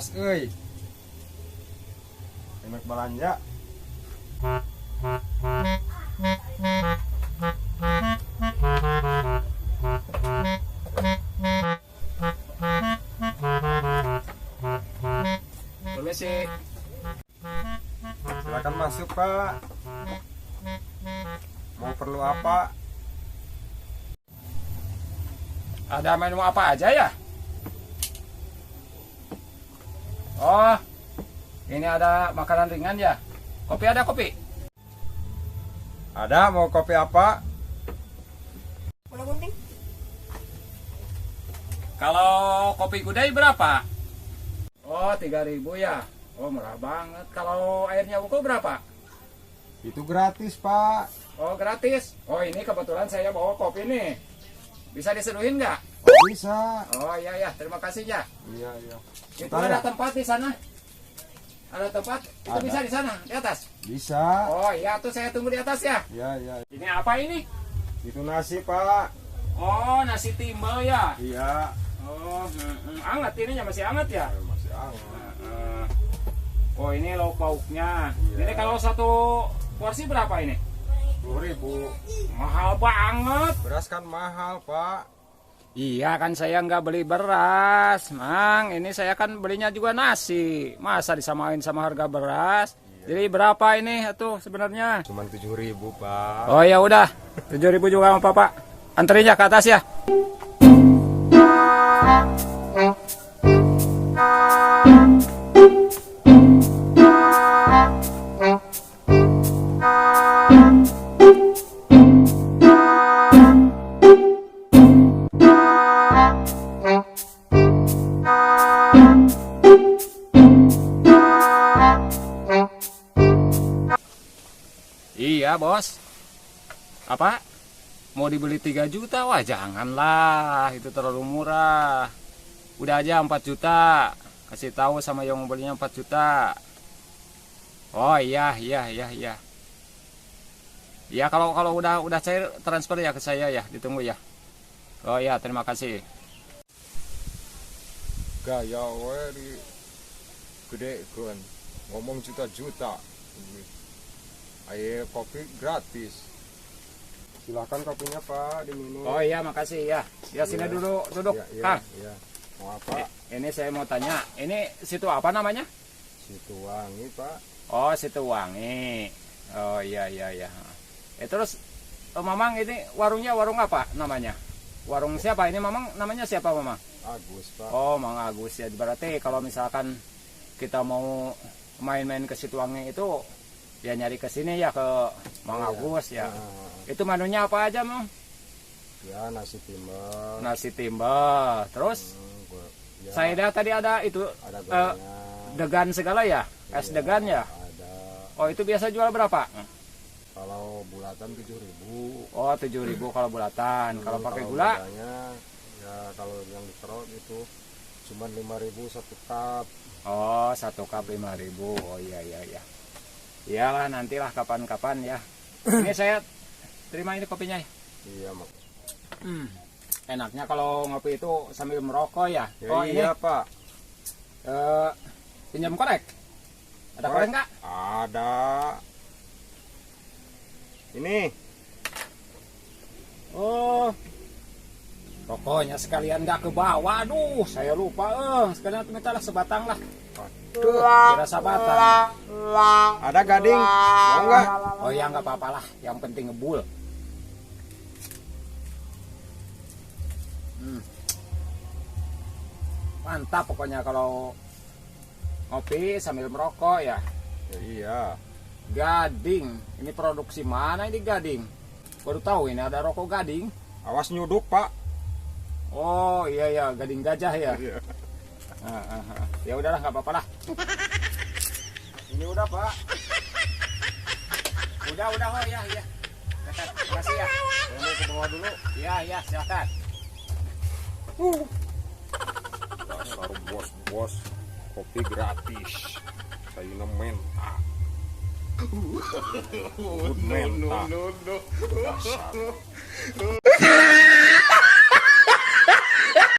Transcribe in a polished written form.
atas euy. Emek belanja. Permisi. Silakan masuk, Pak. Mau perlu apa? Ada menu apa aja ya? Oh, ini ada makanan ringan ya? Kopi ada kopi? Ada, mau kopi apa? Kalau kopi gudai berapa? Oh, 3.000 ya? Oh, murah banget. Kalau airnya buku berapa? Itu gratis, Pak. Oh, gratis. Oh, ini kebetulan saya bawa kopi nih. Bisa diseduhin nggak? Oh, bisa. Oh, iya ya, terima kasih ya. Iya, iya. Itu Bentar ada ya? tempat di sana? Ada tempat? Itu Ada. bisa di sana, di atas? Bisa. Oh, iya tuh saya tunggu di atas ya. Iya, iya. Ini apa ini? Itu nasi, Pak. Oh, nasi timbel ya. Iya. Oh, anget ininya masih anget ya. Masih hangat. Oh, ini lauk pauknya. Iya. Ini kalau satu porsi berapa ini? 10.000. Mahal banget. Beras kan mahal, Pak. Iya kan saya nggak beli beras, Mang. Ini saya kan belinya juga nasi. Masa disamain sama harga beras? Iya. Jadi berapa ini tuh sebenarnya? Cuman 7.000, Pak. Oh ya udah, 7.000 juga sama Papa. Anterin ya ke atas ya. Iya bos. Apa? Mau dibeli 3 juta? Wah janganlah, itu terlalu murah. Udah aja 4 juta. Kasih tahu sama yang mau belinya 4 juta. Oh iya. Ya kalau udah cair transfer ya ke saya ya, ditunggu ya. Oh iya, terima kasih. Gaya we di gede kan. Ngomong juta-juta. Ayo kopi gratis. Silakan kopinya, Pak, diminum. Oh iya, makasih ya. Ya sini Iya. dulu, duduk, Iya, iya, Kang. iya. Mau apa? Ini saya mau tanya, ini situ apa namanya? Situwangi, Pak. Oh, Situwangi. Oh iya. Terus Mamang ini warungnya warung apa namanya? Warung siapa? Ini Mamang namanya siapa, Mamang? Agus, Pak. Oh, Mang Agus ya. Berarti kalau misalkan kita mau main-main ke Situwangi itu ya nyari ke sini ya, ke Mang Iya. Agus ya. Nah, Itu menunya apa aja, Mang? ya nasi timbel. Nasi timbel. Terus Ya, saya tadi ada itu ada gorengnya. degan segala ya? Es Iya, degan ya? Ada. Oh, itu biasa jual berapa? Kalau bulatan 7.000. Oh, 7.000 kalau bulatan. Kalau pakai Kalau gula? bedanya, ya kalau yang dikerok itu cuma 5.000 satu cup. Oh, 1 cup 5.000. Oh iya. Iyalah, nantilah kapan-kapan ya. Ini saya terima ini kopinya. Iya, Mak. Enaknya kalau ngopi itu sambil merokok ya. Ya, Oh iya, ini Pak. pinjam korek. Ada korek nggak? Ada. Ini. Oh, rokoknya sekalian nggak ke bawah. Aduh, saya lupa. Sekalian minta lah sebatang lah. Kira sabatang. Ada gading. Mau nggak? Oh ya nggak apa-apa lah. Yang penting ngebul. Mantap pokoknya kalau ngopi sambil merokok ya. Ya, iya. Gading. Ini produksi mana ini Gading? Baru tahu ini ada rokok Gading. Awas nyuduk, Pak. Oh iya, Gading gajah ya. Iya. Ya udahlah nggak apa-apa lah. Ini udah Pak. Udah oh ya. Terima kasih ya. Saya mau ke bawah dulu. Ya silakan. Baru bos, kopi gratis. Saya menta. Menta. Dasar.